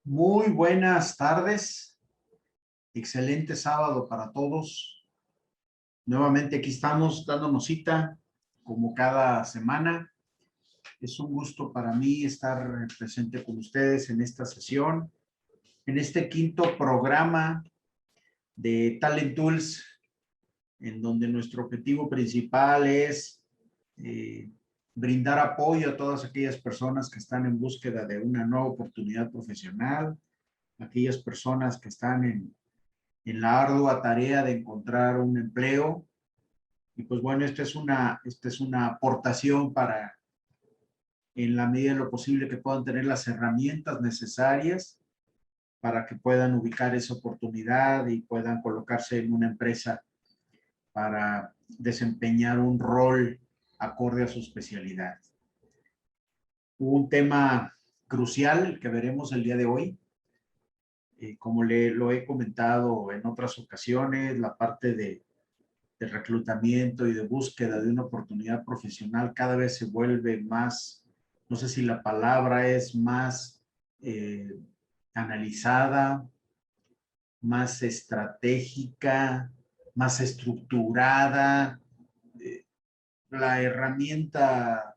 Muy buenas tardes, excelente sábado para todos. Nuevamente aquí estamos dándonos cita como cada semana. Es un gusto para mí estar presente con ustedes en esta sesión, en este quinto programa de Talent Tools, en donde nuestro objetivo principal es brindar apoyo a todas aquellas personas que están en búsqueda de una nueva oportunidad profesional, aquellas personas que están en la ardua tarea de encontrar un empleo. Y pues bueno, esta es una aportación para, en la medida de lo posible, que puedan tener las herramientas necesarias para que puedan ubicar esa oportunidad y puedan colocarse en una empresa para desempeñar un rol acorde a su especialidad. Un tema crucial que veremos el día de hoy, como lo he comentado en otras ocasiones, la parte de reclutamiento y de búsqueda de una oportunidad profesional cada vez se vuelve más, no sé si la palabra es más analizada, más estratégica, más estructurada. La herramienta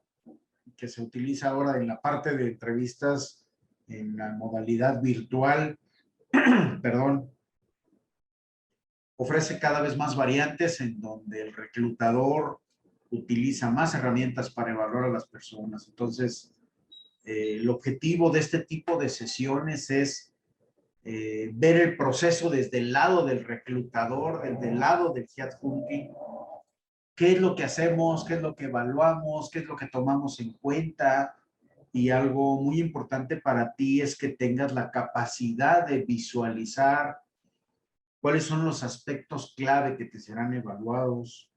que se utiliza ahora en la parte de entrevistas en la modalidad virtual, perdón, ofrece cada vez más variantes en donde el reclutador utiliza más herramientas para evaluar a las personas. Entonces, el objetivo de este tipo de sesiones es ver el proceso desde el lado del reclutador, desde el lado del headhunting. ¿Qué es lo que hacemos? ¿Qué es lo que evaluamos? ¿Qué es lo que tomamos en cuenta? Y algo muy importante para ti es que tengas la capacidad de visualizar cuáles son los aspectos clave que te serán evaluados,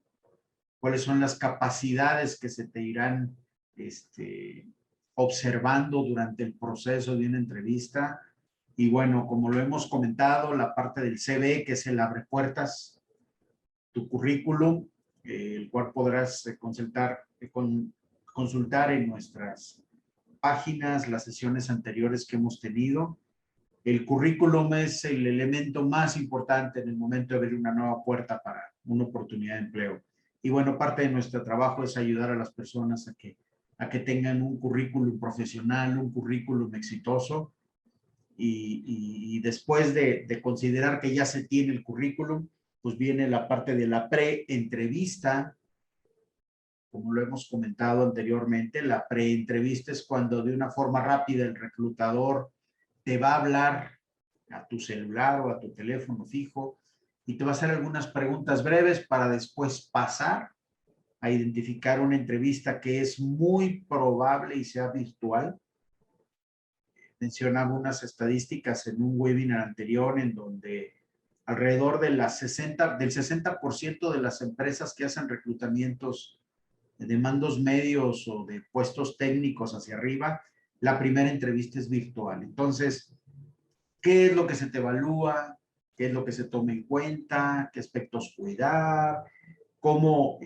cuáles son las capacidades que se te irán observando durante el proceso de una entrevista. Y bueno, como lo hemos comentado, la parte del CV, que es el abre puertas, tu currículum, el cual podrás consultar en nuestras páginas, las sesiones anteriores que hemos tenido. El currículum es el elemento más importante en el momento de abrir una nueva puerta para una oportunidad de empleo. Y bueno, parte de nuestro trabajo es ayudar a las personas a que tengan un currículum profesional, un currículum exitoso. Y después de considerar que ya se tiene el currículum, pues viene la parte de la pre-entrevista. Como lo hemos comentado anteriormente, la pre-entrevista es cuando de una forma rápida el reclutador te va a hablar a tu celular o a tu teléfono fijo y te va a hacer algunas preguntas breves para después pasar a identificar una entrevista que es muy probable y sea virtual. Mencionaba unas estadísticas en un webinar anterior en donde alrededor de del 60% de las empresas que hacen reclutamientos de mandos medios o de puestos técnicos hacia arriba, la primera entrevista es virtual. Entonces, ¿qué es lo que se te evalúa? ¿Qué es lo que se toma en cuenta? ¿Qué aspectos cuidar? ¿Cómo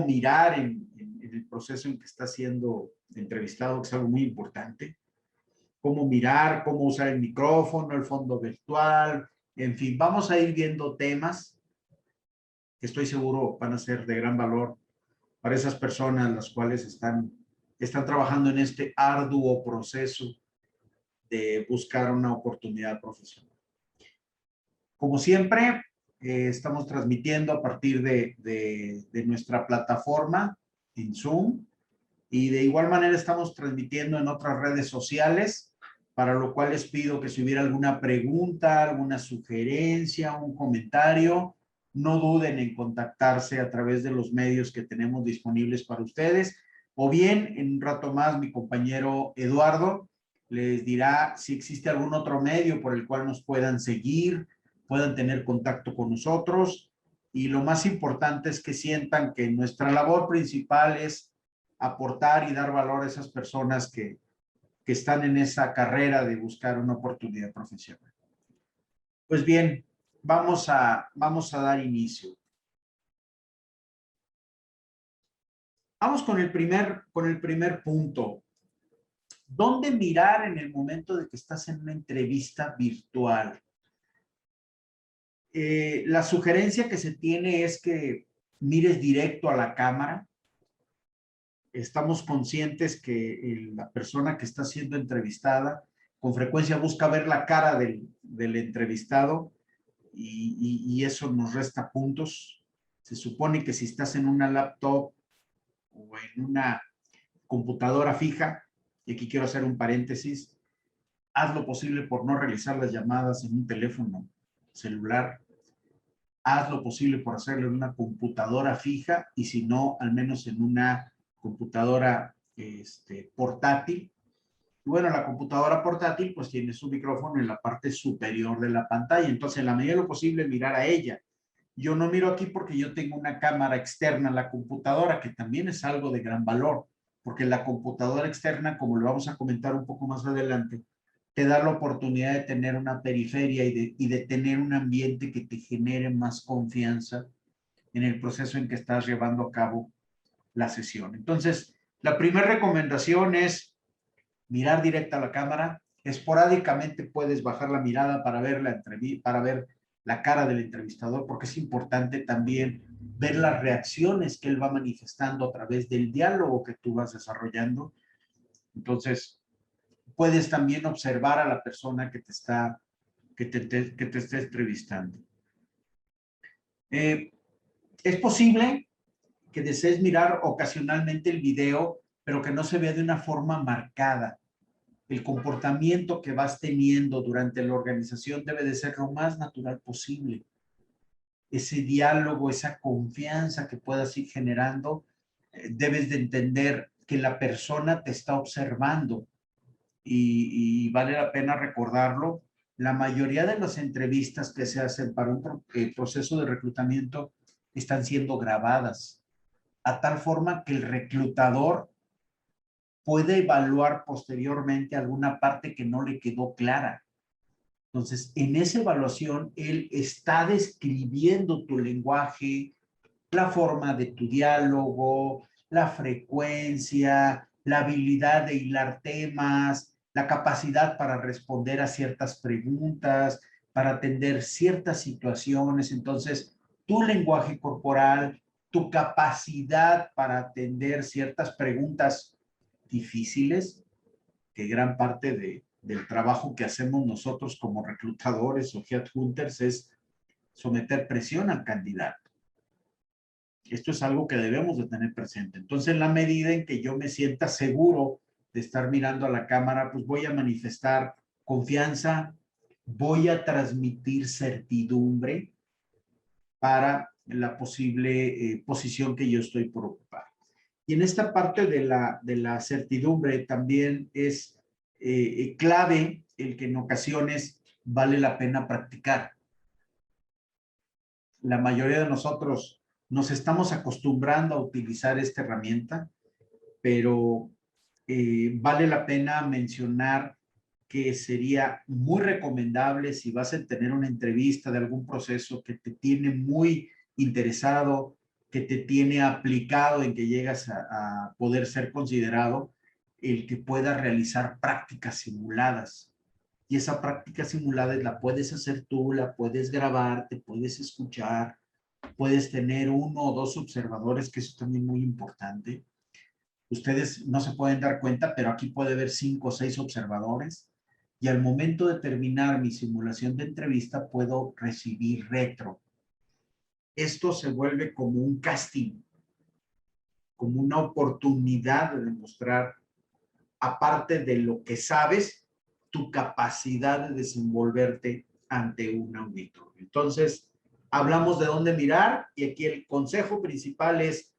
mirar en el proceso en que está siendo entrevistado, que es algo muy importante? ¿Cómo mirar? ¿Cómo usar el micrófono, el fondo virtual? En fin, vamos a ir viendo temas que estoy seguro van a ser de gran valor para esas personas las cuales están trabajando en este arduo proceso de buscar una oportunidad profesional. Como siempre, estamos transmitiendo a partir de nuestra plataforma en Zoom y de igual manera estamos transmitiendo en otras redes sociales, para lo cual les pido que si hubiera alguna pregunta, alguna sugerencia, un comentario, no duden en contactarse a través de los medios que tenemos disponibles para ustedes, o bien en un rato más mi compañero Eduardo les dirá si existe algún otro medio por el cual nos puedan seguir, puedan tener contacto con nosotros, y lo más importante es que sientan que nuestra labor principal es aportar y dar valor a esas personas que están en esa carrera de buscar una oportunidad profesional. Pues bien, vamos a dar inicio. Vamos con el primer punto. ¿Dónde mirar en el momento de que estás en una entrevista virtual? La sugerencia que se tiene es que mires directo a la cámara. Estamos conscientes que la persona que está siendo entrevistada con frecuencia busca ver la cara del entrevistado y eso nos resta puntos. Se supone que si estás en una laptop o en una computadora fija, y aquí quiero hacer un paréntesis, haz lo posible por no realizar las llamadas en un teléfono celular, haz lo posible por hacerlo en una computadora fija y si no, al menos en una computadora portátil. Y bueno, la computadora portátil pues tiene su micrófono en la parte superior de la pantalla, entonces en la medida de lo posible mirar a ella. Yo no miro aquí porque yo tengo una cámara externa a la computadora, que también es algo de gran valor, porque la computadora externa, como lo vamos a comentar un poco más adelante, te da la oportunidad de tener una periferia y de tener un ambiente que te genere más confianza en el proceso en que estás llevando a cabo la sesión. Entonces, la primera recomendación es mirar directa a la cámara. Esporádicamente puedes bajar la mirada para ver para ver la cara del entrevistador, porque es importante también ver las reacciones que él va manifestando a través del diálogo que tú vas desarrollando. Entonces, puedes también observar a la persona que te está entrevistando. Es posible que desees mirar ocasionalmente el video, pero que no se vea de una forma marcada. El comportamiento que vas teniendo durante la organización debe de ser lo más natural posible. Ese diálogo, esa confianza que puedas ir generando, debes de entender que la persona te está observando y vale la pena recordarlo. La mayoría de las entrevistas que se hacen para un proceso de reclutamiento están siendo grabadas, a tal forma que el reclutador puede evaluar posteriormente alguna parte que no le quedó clara. Entonces, en esa evaluación, él está describiendo tu lenguaje, la forma de tu diálogo, la frecuencia, la habilidad de hilar temas, la capacidad para responder a ciertas preguntas, para atender ciertas situaciones. Entonces, tu lenguaje corporal, tu capacidad para atender ciertas preguntas difíciles, que gran parte del trabajo que hacemos nosotros como reclutadores o headhunters es someter presión al candidato. Esto es algo que debemos de tener presente. Entonces, en la medida en que yo me sienta seguro de estar mirando a la cámara, pues voy a manifestar confianza, voy a transmitir certidumbre para la posible posición que yo estoy por ocupar. Y en esta parte de la certidumbre también es clave el que en ocasiones vale la pena practicar. La mayoría de nosotros nos estamos acostumbrando a utilizar esta herramienta, pero vale la pena mencionar que sería muy recomendable si vas a tener una entrevista de algún proceso que te tiene muy interesado, que te tiene aplicado en que llegas a poder ser considerado, el que puedas realizar prácticas simuladas. Y esa práctica simulada la puedes hacer tú, la puedes grabar, te puedes escuchar, puedes tener uno o dos observadores, que eso es también muy importante. Ustedes no se pueden dar cuenta, pero aquí puede haber 5 o 6 observadores y al momento de terminar mi simulación de entrevista puedo recibir retro. Esto se vuelve como un casting, como una oportunidad de demostrar, aparte de lo que sabes, tu capacidad de desenvolverte ante un auditorio. Entonces, hablamos de dónde mirar y aquí el consejo principal es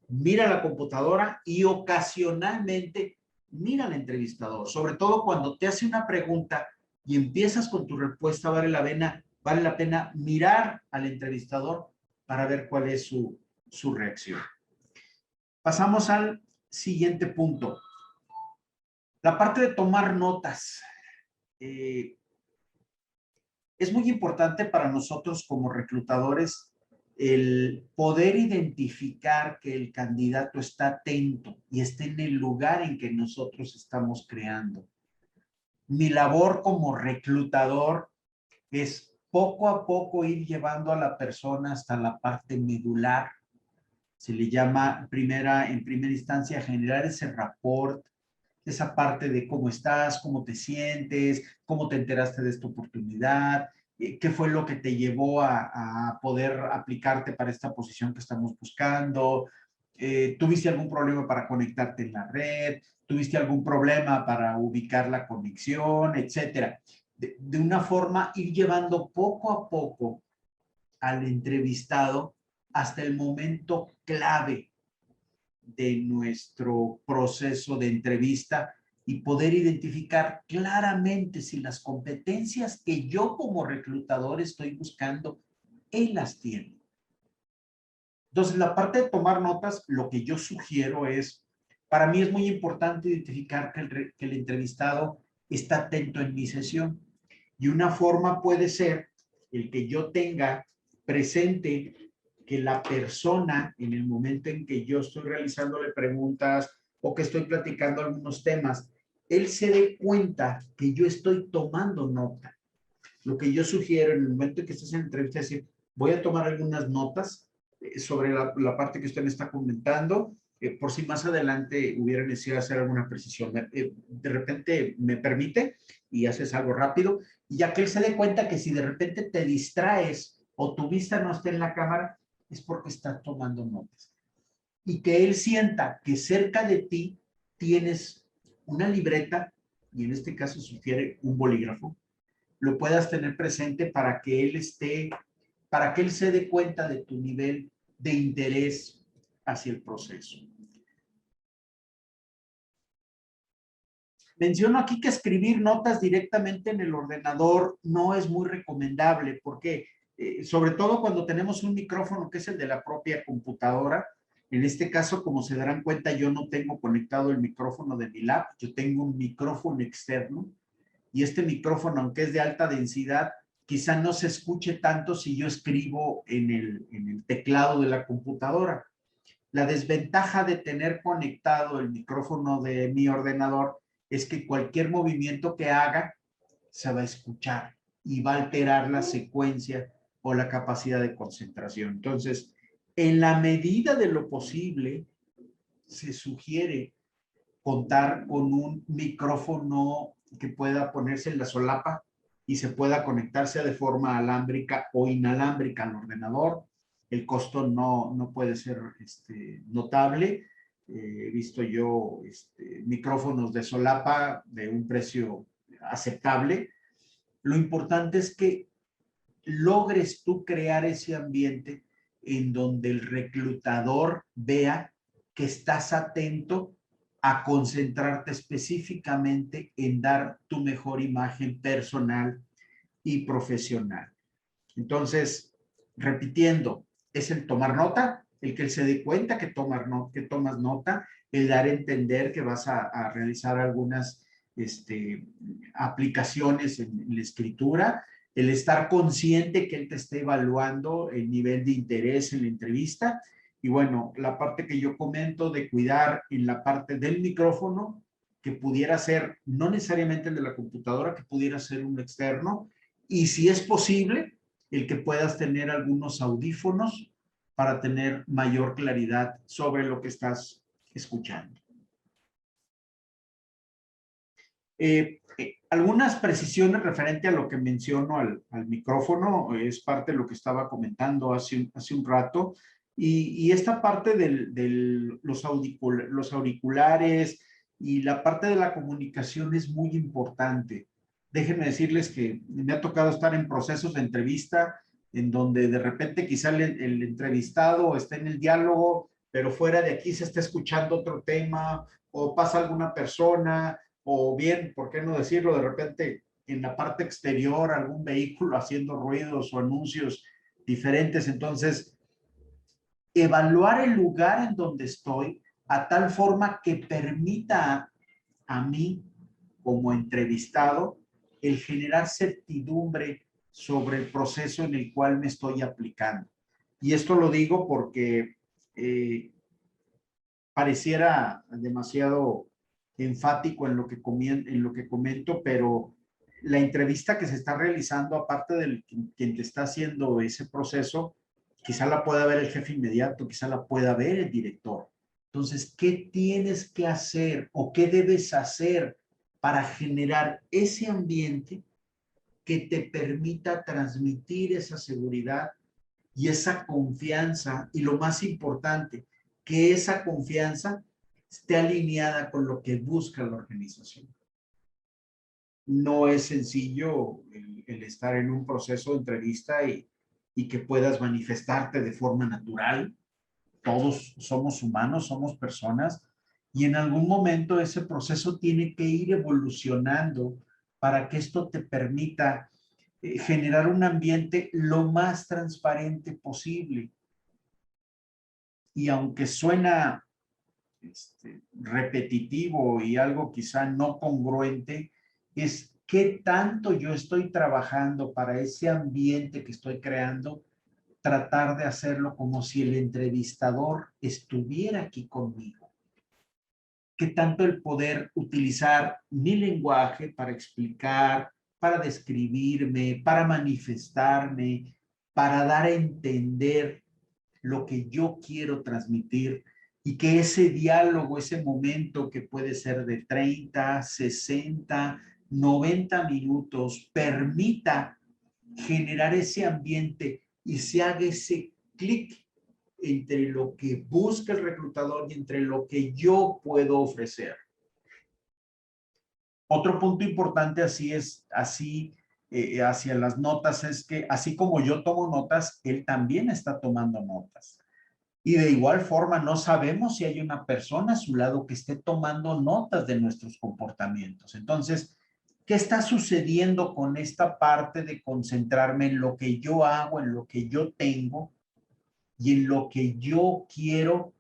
mira la computadora y ocasionalmente mira al entrevistador, sobre todo cuando te hace una pregunta y empiezas con tu respuesta, vale la pena mirar al entrevistador para ver cuál es su reacción. Pasamos al siguiente punto. La parte de tomar notas. Es muy importante para nosotros como reclutadores el poder identificar que el candidato está atento y está en el lugar en que nosotros estamos creando. Mi labor como reclutador es poco a poco ir llevando a la persona hasta la parte medular. Se le llama en primera instancia generar ese rapport, esa parte de cómo estás, cómo te sientes, cómo te enteraste de esta oportunidad, qué fue lo que te llevó a poder aplicarte para esta posición que estamos buscando, tuviste algún problema para conectarte en la red, tuviste algún problema para ubicar la conexión, etcétera. De una forma, ir llevando poco a poco al entrevistado hasta el momento clave de nuestro proceso de entrevista y poder identificar claramente si las competencias que yo como reclutador estoy buscando, él las tiene. Entonces, la parte de tomar notas, lo que yo sugiero es, para mí es muy importante identificar que el entrevistado está atento en mi sesión. Y una forma puede ser el que yo tenga presente que la persona, en el momento en que yo estoy realizándole preguntas o que estoy platicando algunos temas, él se dé cuenta que yo estoy tomando nota. Lo que yo sugiero en el momento en que estés en la entrevista es decir, voy a tomar algunas notas sobre la parte que usted me está comentando, por si más adelante hubiera necesidad de hacer alguna precisión. De repente me permite y haces algo rápido, y ya que él se dé cuenta que si de repente te distraes o tu vista no está en la cámara, es porque estás tomando notas. Y que él sienta que cerca de ti tienes una libreta, y en este caso sugiere un bolígrafo, lo puedas tener presente para que él se dé cuenta de tu nivel de interés hacia el proceso. Menciono aquí que escribir notas directamente en el ordenador no es muy recomendable porque, sobre todo cuando tenemos un micrófono que es el de la propia computadora, en este caso, como se darán cuenta, yo no tengo conectado el micrófono de mi lap, yo tengo un micrófono externo y este micrófono, aunque es de alta densidad, quizá no se escuche tanto si yo escribo en el teclado de la computadora. La desventaja de tener conectado el micrófono de mi ordenador es que cualquier movimiento que haga se va a escuchar y va a alterar la secuencia o la capacidad de concentración. Entonces, en la medida de lo posible, se sugiere contar con un micrófono que pueda ponerse en la solapa y se pueda conectarse de forma alámbrica o inalámbrica al ordenador. El costo no puede ser notable. He visto yo micrófonos de solapa de un precio aceptable. Lo importante es que logres tú crear ese ambiente en donde el reclutador vea que estás atento a concentrarte específicamente en dar tu mejor imagen personal y profesional. Entonces, repitiendo, es el tomar nota, el que él se dé cuenta que tomas nota, el dar a entender que vas a realizar algunas aplicaciones en la escritura, el estar consciente que él te esté evaluando el nivel de interés en la entrevista. Y bueno, la parte que yo comento de cuidar en la parte del micrófono, que pudiera ser no necesariamente el de la computadora, que pudiera ser un externo, y si es posible, el que puedas tener algunos audífonos para tener mayor claridad sobre lo que estás escuchando. Algunas precisiones referente a lo que menciono al micrófono, es parte de lo que estaba comentando hace un rato, y esta parte de los auriculares y la parte de la comunicación es muy importante. Déjenme decirles que me ha tocado estar en procesos de entrevista en donde de repente quizá el entrevistado está en el diálogo, pero fuera de aquí se está escuchando otro tema o pasa alguna persona o bien, ¿por qué no decirlo? De repente en la parte exterior algún vehículo haciendo ruidos o anuncios diferentes. Entonces, evaluar el lugar en donde estoy a tal forma que permita a mí como entrevistado el generar certidumbre sobre el proceso en el cual me estoy aplicando. Y esto lo digo porque pareciera demasiado enfático en lo que comento, pero la entrevista que se está realizando, aparte del quien te está haciendo ese proceso, quizá la pueda ver el jefe inmediato, quizá la pueda ver el director. Entonces, ¿qué tienes que hacer o qué debes hacer para generar ese ambiente que te permita transmitir esa seguridad y esa confianza? Y lo más importante, que esa confianza esté alineada con lo que busca la organización. No es sencillo el estar en un proceso de entrevista y que puedas manifestarte de forma natural. Todos somos humanos, somos personas, y en algún momento ese proceso tiene que ir evolucionando para que esto te permita generar un ambiente lo más transparente posible. Y aunque suena repetitivo y algo quizá no congruente, es qué tanto yo estoy trabajando para ese ambiente que estoy creando, tratar de hacerlo como si el entrevistador estuviera aquí conmigo. Qué tanto el poder utilizar mi lenguaje para explicar, para describirme, para manifestarme, para dar a entender lo que yo quiero transmitir, y que ese diálogo, ese momento que puede ser de 30, 60, 90 minutos, permita generar ese ambiente y se haga ese clic entre lo que busca el reclutador y entre lo que yo puedo ofrecer. Otro punto importante hacia las notas es que así como yo tomo notas, él también está tomando notas. Y de igual forma no sabemos si hay una persona a su lado que esté tomando notas de nuestros comportamientos. Entonces, ¿qué está sucediendo con esta parte de concentrarme en lo que yo hago, en lo que yo tengo y en lo que yo quiero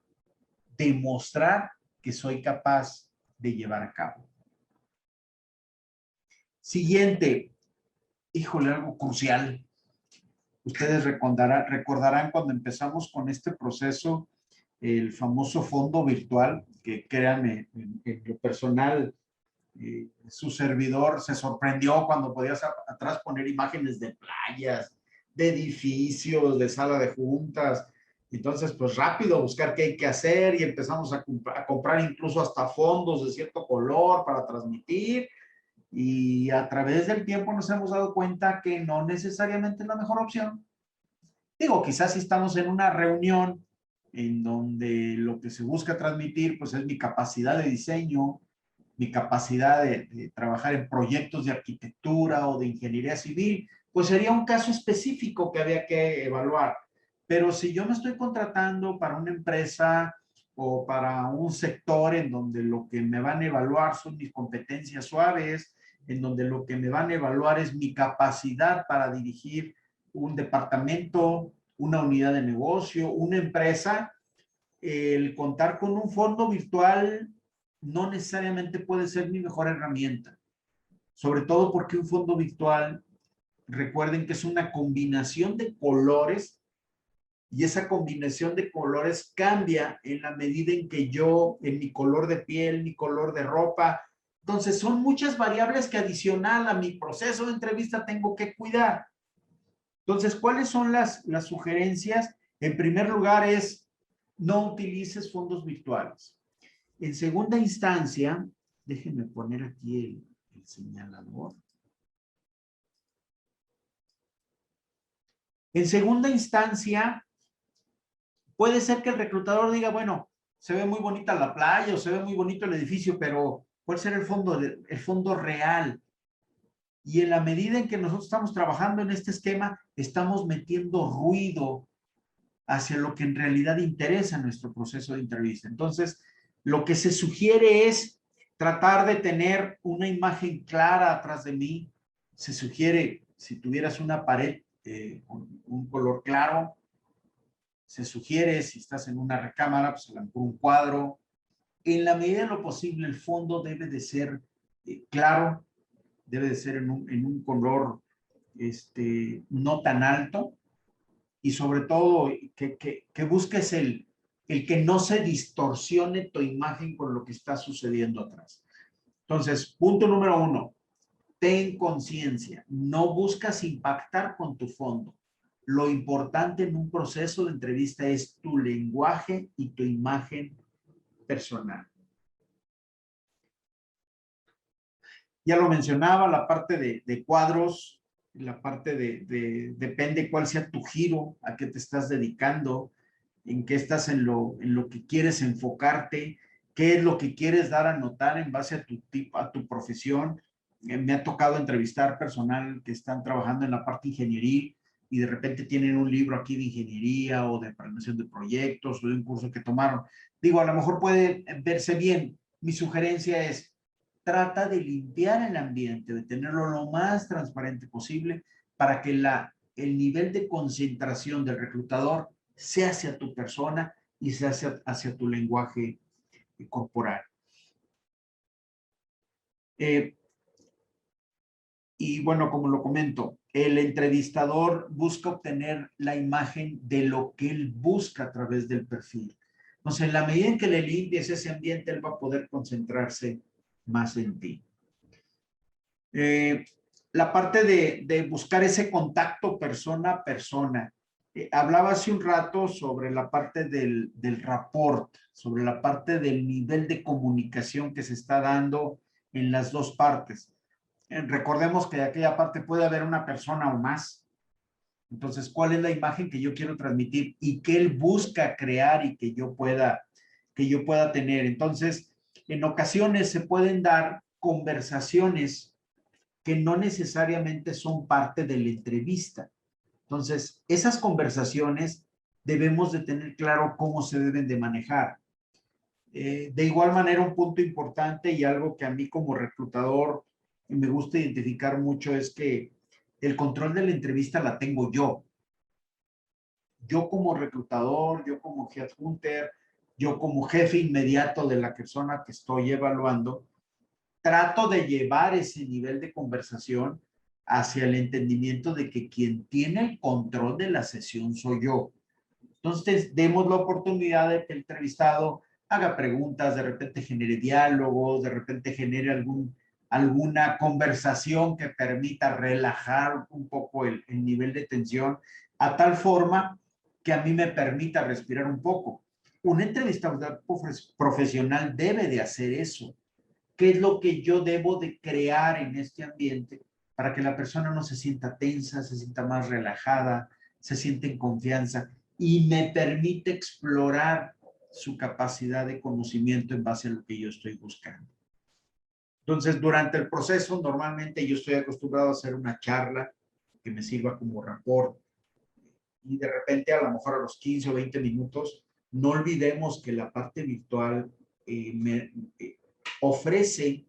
demostrar que soy capaz de llevar a cabo? Siguiente, híjole, algo crucial. Ustedes recordarán cuando empezamos con este proceso, el famoso fondo virtual, que créanme, en lo personal, su servidor se sorprendió cuando podías atrás poner imágenes de playas, de edificios, de sala de juntas. Entonces, pues rápido buscar qué hay que hacer y empezamos a comprar incluso hasta fondos de cierto color para transmitir. Y a través del tiempo nos hemos dado cuenta que no necesariamente es la mejor opción. Digo, quizás si estamos en una reunión en donde lo que se busca transmitir pues es mi capacidad de diseño, mi capacidad de trabajar en proyectos de arquitectura o de ingeniería civil, pues sería un caso específico que había que evaluar. Pero si yo me estoy contratando para una empresa o para un sector en donde lo que me van a evaluar son mis competencias suaves, en donde lo que me van a evaluar es mi capacidad para dirigir un departamento, una unidad de negocio, una empresa, el contar con un fondo virtual no necesariamente puede ser mi mejor herramienta. Sobre todo porque un fondo virtual, recuerden que es una combinación de colores, y esa combinación de colores cambia en la medida en que yo, en mi color de piel, mi color de ropa. Entonces son muchas variables que adicional a mi proceso de entrevista tengo que cuidar. Entonces, ¿cuáles son las sugerencias? En primer lugar es, no utilices fondos virtuales. En segunda instancia, déjenme poner aquí el señalador. En segunda instancia, puede ser que el reclutador diga, bueno, se ve muy bonita la playa o se ve muy bonito el edificio, pero ¿cuál será el fondo real? Y en la medida en que nosotros estamos trabajando en este esquema, estamos metiendo ruido hacia lo que en realidad interesa en nuestro proceso de entrevista. Entonces, lo que se sugiere es tratar de tener una imagen clara atrás de mí. Se sugiere, si tuvieras una pared con un color claro, se sugiere, si estás en una recámara, pues a lo mejor un cuadro. En la medida de lo posible, el fondo debe de ser claro, debe de ser en un color no tan alto, y sobre todo que busques el que no se distorsione tu imagen con lo que está sucediendo atrás. Entonces, punto número 1, ten conciencia, no buscas impactar con tu fondo. Lo importante en un proceso de entrevista es tu lenguaje y tu imagen personal. Ya lo mencionaba, la parte de cuadros, la parte depende cuál sea tu giro, a qué te estás dedicando, en qué estás en lo que quieres enfocarte, qué es lo que quieres dar a notar en base a tu tipo, a tu profesión. Me ha tocado entrevistar personal que están trabajando en la parte ingeniería y de repente tienen un libro aquí de ingeniería o de planeación de proyectos o de un curso que tomaron. Digo, a lo mejor puede verse bien. Mi sugerencia es, trata de limpiar el ambiente, de tenerlo lo más transparente posible para que el nivel de concentración del reclutador sea hacia tu persona y sea hacia tu lenguaje corporal. Y bueno, como lo comento, el entrevistador busca obtener la imagen de lo que él busca a través del perfil. Entonces, en la medida en que le limpies ese ambiente, él va a poder concentrarse más en ti. La parte de buscar ese contacto persona a persona. Hablaba hace un rato sobre la parte del rapport, sobre la parte del nivel de comunicación que se está dando en las dos partes. Recordemos que de aquella parte puede haber una persona o más. Entonces, ¿cuál es la imagen que yo quiero transmitir y que él busca crear y que yo pueda tener? Entonces, en ocasiones se pueden dar conversaciones que no necesariamente son parte de la entrevista. Entonces, esas conversaciones debemos de tener claro cómo se deben de manejar. De igual manera, un punto importante y algo que a mí como reclutador me gusta identificar mucho es que el control de la entrevista la tengo yo. Yo como reclutador, yo como headhunter, yo como jefe inmediato de la persona que estoy evaluando, trato de llevar ese nivel de conversación hacia el entendimiento de que quien tiene el control de la sesión soy yo. Entonces, demos la oportunidad de que el entrevistado haga preguntas, de repente genere diálogos, de repente genere alguna conversación que permita relajar un poco el nivel de tensión, a tal forma que a mí me permita respirar un poco. Un entrevistador profesional debe de hacer eso. ¿Qué es lo que yo debo de crear en este ambiente para que la persona no se sienta tensa, se sienta más relajada, se sienta en confianza y me permite explorar su capacidad de conocimiento en base a lo que yo estoy buscando? Entonces, durante el proceso, normalmente yo estoy acostumbrado a hacer una charla que me sirva como rapport y de repente a lo mejor a los 15 o 20 minutos, no olvidemos que la parte virtual ofrece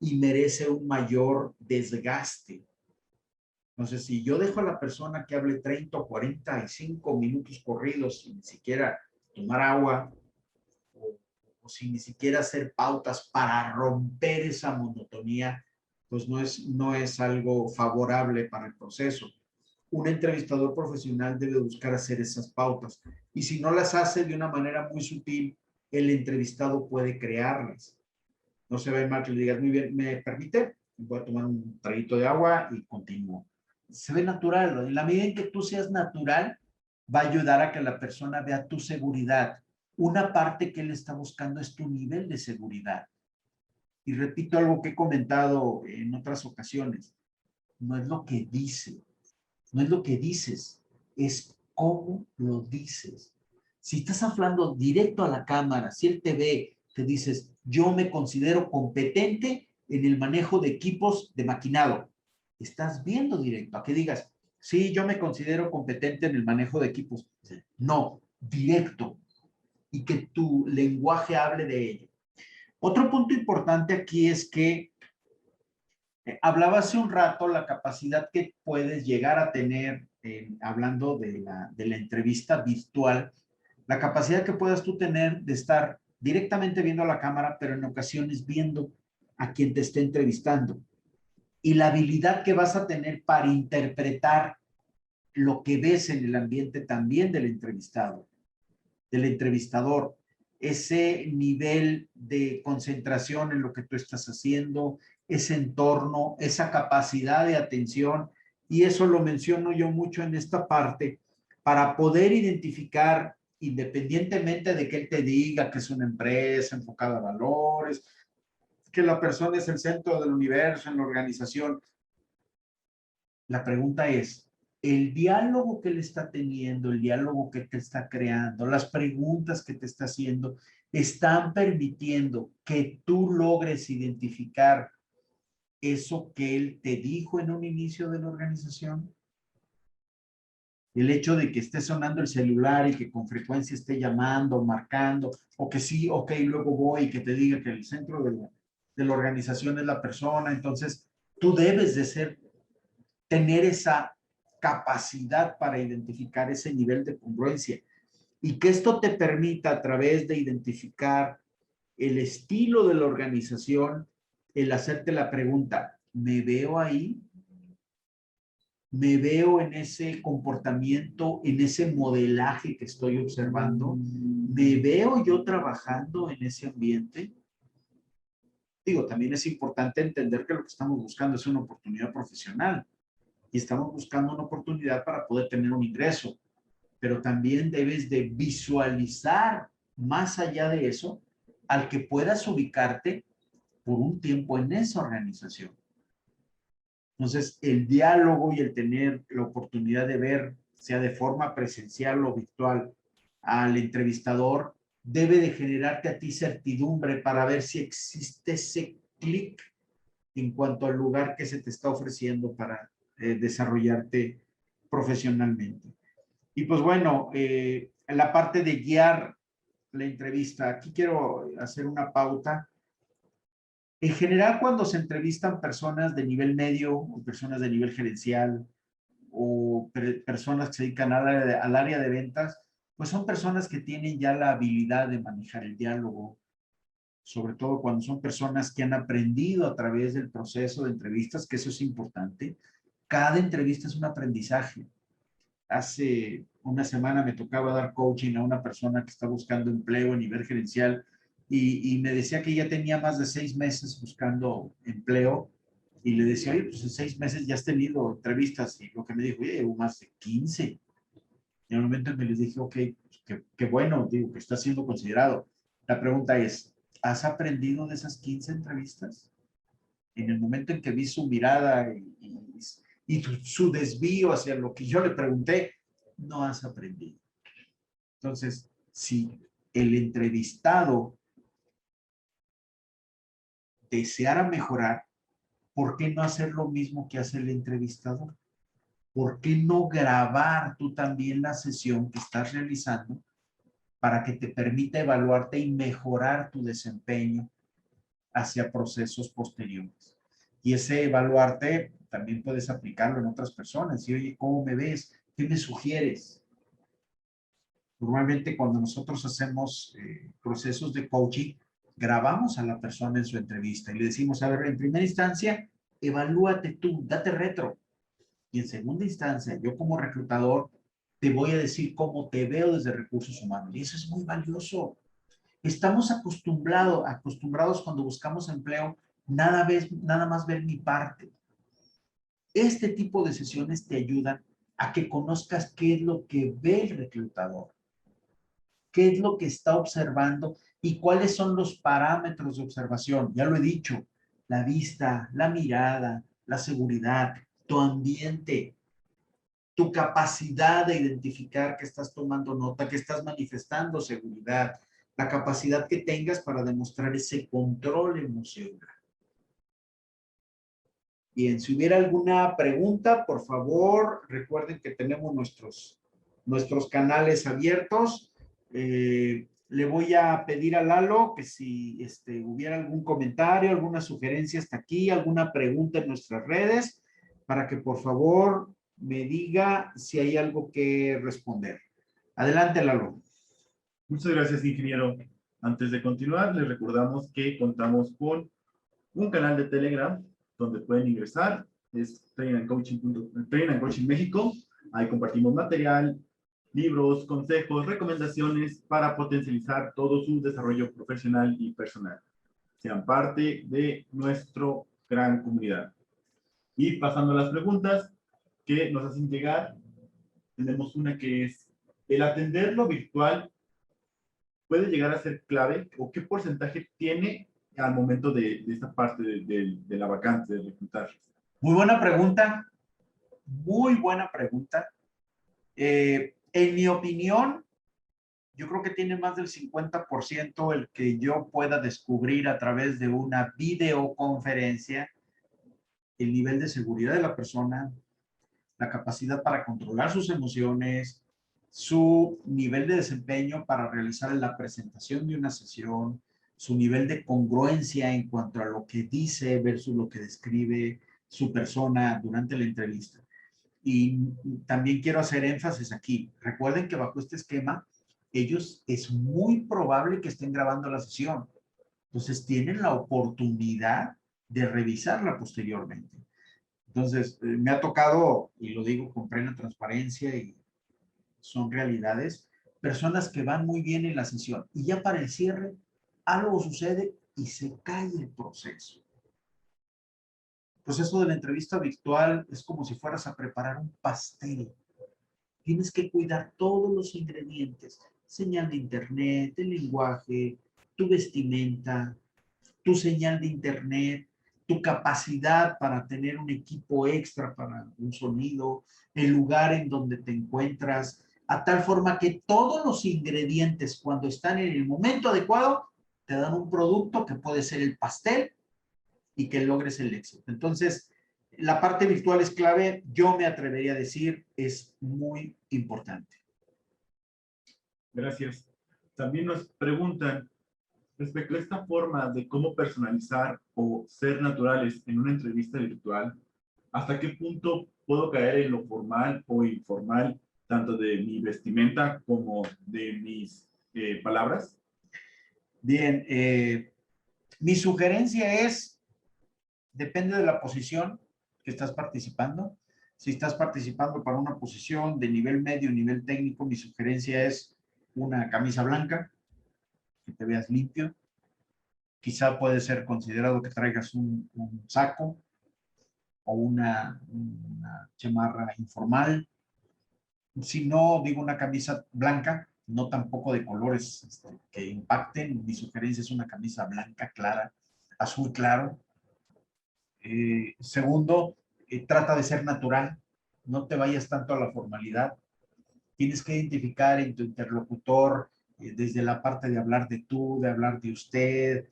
y merece un mayor desgaste. Entonces, si yo dejo a la persona que hable 30 o 45 minutos corridos sin ni siquiera tomar agua o sin ni siquiera hacer pautas para romper esa monotonía, pues no es algo favorable para el proceso. Un entrevistador profesional debe buscar hacer esas pautas. Y si no las hace de una manera muy sutil, el entrevistado puede crearlas. No se ve mal que le digas, muy bien, ¿me permite? Voy a tomar un traguito de agua y continúo. Se ve natural. En la medida en que tú seas natural, va a ayudar a que la persona vea tu seguridad. Una parte que él está buscando es tu nivel de seguridad. Y repito algo que he comentado en otras ocasiones. No es lo que dice, no es lo que dices, es cómo lo dices. Si estás hablando directo a la cámara, si él te ve, te dices, yo me considero competente en el manejo de equipos de maquinado. Estás viendo directo, a que digas, sí, yo me considero competente en el manejo de equipos. No, directo. Y que tu lenguaje hable de ello. Otro punto importante aquí es que hablaba hace un rato la capacidad que puedes llegar a tener, hablando de la entrevista virtual, la capacidad que puedas tú tener de estar directamente viendo a la cámara, pero en ocasiones viendo a quien te esté entrevistando. Y la habilidad que vas a tener para interpretar lo que ves en el ambiente también del entrevistado, del entrevistador, ese nivel de concentración en lo que tú estás haciendo, ese entorno, esa capacidad de atención, y eso lo menciono yo mucho en esta parte, para poder identificar, independientemente de que él te diga que es una empresa enfocada a valores, que la persona es el centro del universo en la organización. La pregunta es, el diálogo que él está teniendo, el diálogo que te está creando, las preguntas que te está haciendo, están permitiendo que tú logres identificar eso que él te dijo en un inicio de la organización. El hecho de que esté sonando el celular y que con frecuencia esté llamando, marcando, o que sí, ok, luego voy y que te diga que el centro de la organización es la persona. Entonces, tú debes de tener esa capacidad para identificar ese nivel de congruencia y que esto te permita a través de identificar el estilo de la organización, el hacerte la pregunta, ¿me veo ahí? ¿Me veo en ese comportamiento, en ese modelaje que estoy observando? ¿Me veo yo trabajando en ese ambiente? Digo, también es importante entender que lo que estamos buscando es una oportunidad profesional y estamos buscando una oportunidad para poder tener un ingreso, pero también debes de visualizar más allá de eso al que puedas ubicarte por un tiempo en esa organización. Entonces, el diálogo y el tener la oportunidad de ver, sea de forma presencial o virtual, al entrevistador, debe de generarte a ti certidumbre para ver si existe ese clic en cuanto al lugar que se te está ofreciendo para desarrollarte profesionalmente. Y pues bueno, en la parte de guiar la entrevista, aquí quiero hacer una pauta. En general, cuando se entrevistan personas de nivel medio o personas de nivel gerencial o personas que se dedican al área de ventas, pues son personas que tienen ya la habilidad de manejar el diálogo, sobre todo cuando son personas que han aprendido a través del proceso de entrevistas, que eso es importante. Cada entrevista es un aprendizaje. Hace una semana me tocaba dar coaching a una persona que está buscando empleo a nivel gerencial y me decía que ya tenía más de 6 meses buscando empleo y le decía, oye, pues en 6 meses ya has tenido entrevistas y lo que me dijo, oye, llevo más de 15. Y en el momento en que les dije, ok, pues qué bueno, digo, que está siendo considerado. La pregunta es, ¿has aprendido de esas 15 entrevistas? En el momento en que vi su mirada y su desvío hacia lo que yo le pregunté, no has aprendido. Entonces, si el entrevistado deseara mejorar, ¿por qué no hacer lo mismo que hace el entrevistador? ¿Por qué no grabar tú también la sesión que estás realizando para que te permita evaluarte y mejorar tu desempeño hacia procesos posteriores? Y ese evaluarte también puedes aplicarlo en otras personas. Y oye, ¿cómo me ves? ¿Qué me sugieres? Normalmente cuando nosotros hacemos procesos de coaching, grabamos a la persona en su entrevista y le decimos, a ver, en primera instancia, evalúate tú, date retro. Y en segunda instancia, yo como reclutador, te voy a decir cómo te veo desde recursos humanos. Y eso es muy valioso. Estamos acostumbrados cuando buscamos empleo, nada más ver mi parte. Este tipo de sesiones te ayudan a que conozcas qué es lo que ve el reclutador, qué es lo que está observando y cuáles son los parámetros de observación. Ya lo he dicho, la vista, la mirada, la seguridad, tu ambiente, tu capacidad de identificar que estás tomando nota, que estás manifestando seguridad, la capacidad que tengas para demostrar ese control emocional. Bien, si hubiera alguna pregunta, por favor, recuerden que tenemos nuestros canales abiertos. Le voy a pedir a Lalo que si hubiera algún comentario, alguna sugerencia hasta aquí, alguna pregunta en nuestras redes, para que por favor me diga si hay algo que responder. Adelante, Lalo. Muchas gracias, ingeniero. Antes de continuar, les recordamos que contamos con un canal de Telegram donde pueden ingresar. Es Train and Coaching México. Ahí compartimos material, libros, consejos, recomendaciones para potencializar todo su desarrollo profesional y personal. Sean parte de nuestra gran comunidad. Y pasando a las preguntas que nos hacen llegar, tenemos una que es, ¿el atenderlo virtual puede llegar a ser clave o qué porcentaje tiene al momento de esta parte de la vacante, de reclutar? Muy buena pregunta. Muy buena pregunta. En mi opinión, yo creo que tiene más del 50% el que yo pueda descubrir a través de una videoconferencia el nivel de seguridad de la persona, la capacidad para controlar sus emociones, su nivel de desempeño para realizar la presentación de una sesión, su nivel de congruencia en cuanto a lo que dice versus lo que describe su persona durante la entrevista. Y también quiero hacer énfasis aquí. Recuerden que bajo este esquema, ellos es muy probable que estén grabando la sesión. Entonces tienen la oportunidad de revisarla posteriormente. Entonces, me ha tocado, y lo digo con plena transparencia y son realidades, personas que van muy bien en la sesión y ya para el cierre algo sucede y se cae el proceso. El proceso de la entrevista virtual es como si fueras a preparar un pastel. Tienes que cuidar todos los ingredientes, señal de internet, el lenguaje, tu vestimenta, tu señal de internet, tu capacidad para tener un equipo extra para un sonido, el lugar en donde te encuentras, a tal forma que todos los ingredientes cuando están en el momento adecuado te dan un producto que puede ser el pastel y que logres el éxito. Entonces, la parte virtual es clave, yo me atrevería a decir, es muy importante. Gracias. También nos preguntan respecto a esta forma de cómo personalizar o ser naturales en una entrevista virtual, ¿hasta qué punto puedo caer en lo formal o informal, tanto de mi vestimenta como de mis palabras? Bien, mi sugerencia es, depende de la posición que estás participando. Si estás participando para una posición de nivel medio, nivel técnico, mi sugerencia es una camisa blanca, que te veas limpio. Quizá puede ser considerado que traigas un saco o una chamarra informal. Si no, digo una camisa blanca, no tampoco de colores que impacten. Mi sugerencia es una camisa blanca clara, azul claro. Segundo, trata de ser natural, no te vayas tanto a la formalidad. Tienes que identificar en tu interlocutor, desde la parte de hablar de tú, de hablar de usted,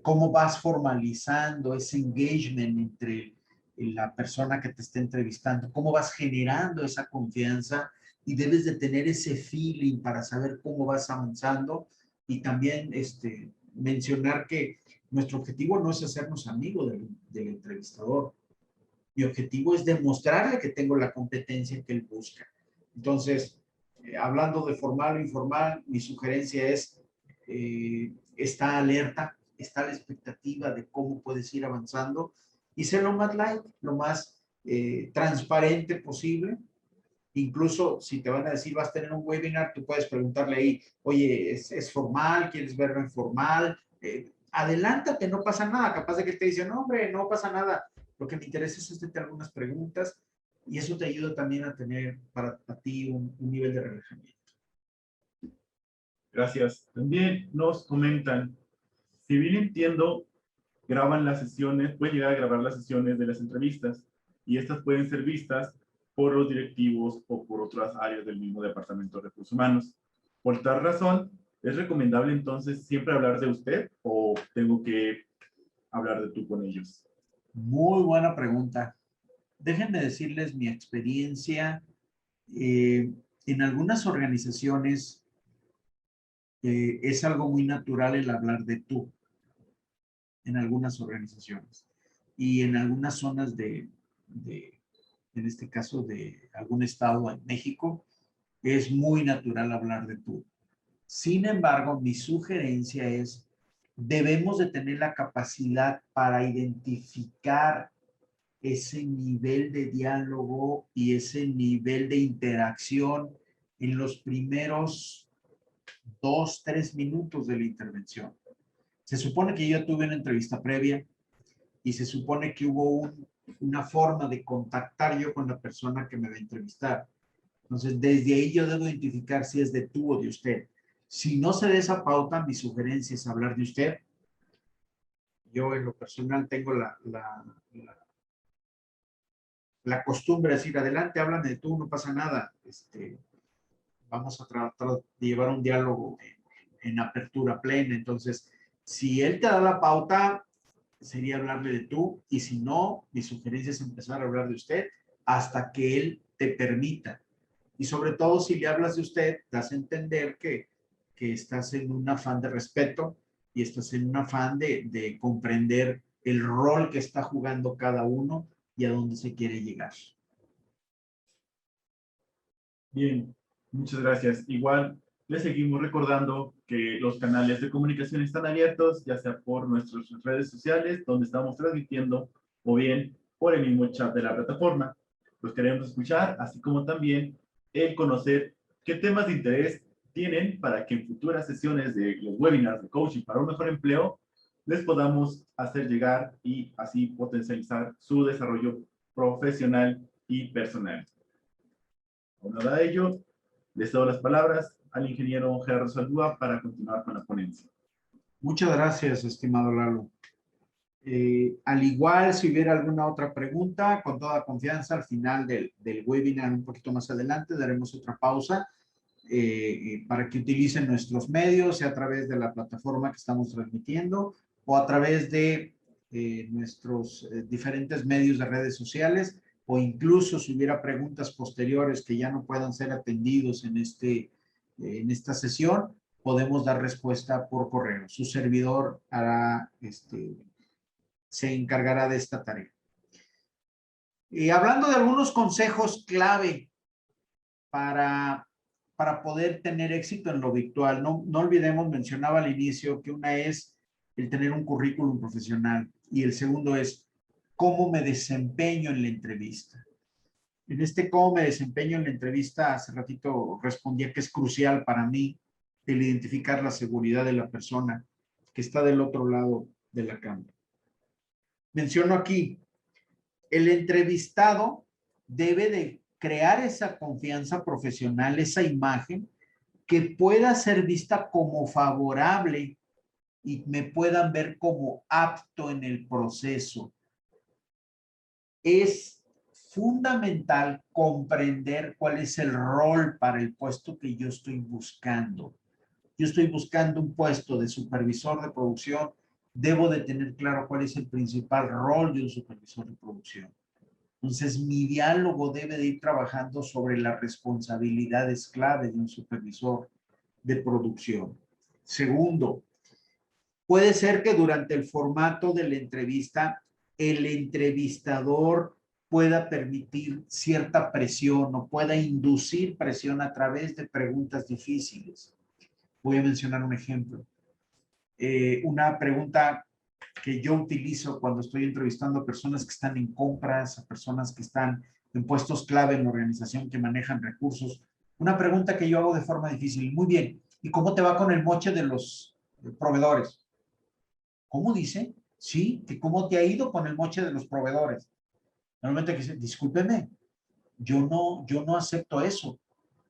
cómo vas formalizando ese engagement entre la persona que te está entrevistando, cómo vas generando esa confianza y debes de tener ese feeling para saber cómo vas avanzando y también mencionar que nuestro objetivo no es hacernos amigos del entrevistador. Mi objetivo es demostrarle que tengo la competencia que él busca. Entonces, hablando de formal o informal, mi sugerencia es, está alerta, está a la expectativa de cómo puedes ir avanzando y ser lo más light, lo más transparente posible. Incluso si te van a decir vas a tener un webinar, tú puedes preguntarle ahí, oye, ¿es formal? ¿Quieres verlo informal? Adelántate, no pasa nada. Capaz de que te dicen, no, hombre, no pasa nada. Lo que me interesa es hacerte algunas preguntas y eso te ayuda también a tener para ti un nivel de relajamiento. Gracias. También nos comentan, si bien entiendo, graban las sesiones, pueden llegar a grabar las sesiones de las entrevistas y estas pueden ser vistas por los directivos o por otras áreas del mismo Departamento de Recursos Humanos. Por tal razón, ¿es recomendable entonces siempre hablar de usted o tengo que hablar de tú con ellos? Muy buena pregunta. Déjenme decirles mi experiencia. En algunas organizaciones es algo muy natural el hablar de tú, en algunas organizaciones. Y en algunas zonas en este caso, de algún estado en México, es muy natural hablar de tú. Sin embargo, mi sugerencia es, debemos de tener la capacidad para identificar ese nivel de diálogo y ese nivel de interacción en los primeros 2, 3 minutos de la intervención. Se supone que yo tuve una entrevista previa y se supone que hubo una forma de contactar yo con la persona que me va a entrevistar. Entonces, desde ahí yo debo identificar si es de tú o de usted. Si no se da esa pauta, mi sugerencia es hablar de usted. Yo en lo personal tengo la costumbre de decir, adelante, háblame de tú, no pasa nada. Vamos a tratar de llevar un diálogo en apertura plena. Entonces, si él te da la pauta, sería hablarle de tú, y si no, mi sugerencia es empezar a hablar de usted hasta que él te permita. Y sobre todo, si le hablas de usted, das a entender que estás en un afán de respeto y estás en un afán de comprender el rol que está jugando cada uno y a dónde se quiere llegar. Bien, muchas gracias. Igual les seguimos recordando que los canales de comunicación están abiertos, ya sea por nuestras redes sociales, donde estamos transmitiendo, o bien por el mismo chat de la plataforma. Los queremos escuchar, así como también el conocer qué temas de interés tienen para que en futuras sesiones de los webinars de coaching para un mejor empleo les podamos hacer llegar y así potencializar su desarrollo profesional y personal. Nada de ello, les doy las palabras al ingeniero Gerardo Saldúa para continuar con la ponencia. Muchas gracias, estimado Lalo. Al igual, si hubiera alguna otra pregunta, con toda confianza, al final del webinar, un poquito más adelante, daremos otra pausa para que utilicen nuestros medios, sea a través de la plataforma que estamos transmitiendo o a través de nuestros diferentes medios de redes sociales, o incluso si hubiera preguntas posteriores que ya no puedan ser atendidos en esta sesión, podemos dar respuesta por correo. Su servidor hará se encargará de esta tarea. Y hablando de algunos consejos clave para poder tener éxito en lo virtual, no olvidemos, mencionaba al inicio que una es el tener un currículum profesional y el segundo es cómo me desempeño en la entrevista. En cómo me desempeño en la entrevista, hace ratito respondía que es crucial para mí el identificar la seguridad de la persona que está del otro lado de la cámara. Menciono aquí, el entrevistado debe de crear esa confianza profesional, esa imagen que pueda ser vista como favorable y me puedan ver como apto en el proceso. Es fundamental comprender cuál es el rol para el puesto que yo estoy buscando. Yo estoy buscando un puesto de supervisor de producción, debo de tener claro cuál es el principal rol de un supervisor de producción. Entonces, mi diálogo debe de ir trabajando sobre las responsabilidades clave de un supervisor de producción. Segundo, puede ser que durante el formato de la entrevista, el entrevistador pueda permitir cierta presión o pueda inducir presión a través de preguntas difíciles. Voy a mencionar un ejemplo. Una pregunta que yo utilizo cuando estoy entrevistando a personas que están en compras, a personas que están en puestos clave en la organización, que manejan recursos. Una pregunta que yo hago de forma difícil. Muy bien, ¿y cómo te va con el moche de los proveedores? ¿Cómo dice? Sí, que cómo te ha ido con el moche de los proveedores. Normalmente que dice, discúlpeme, yo no acepto eso.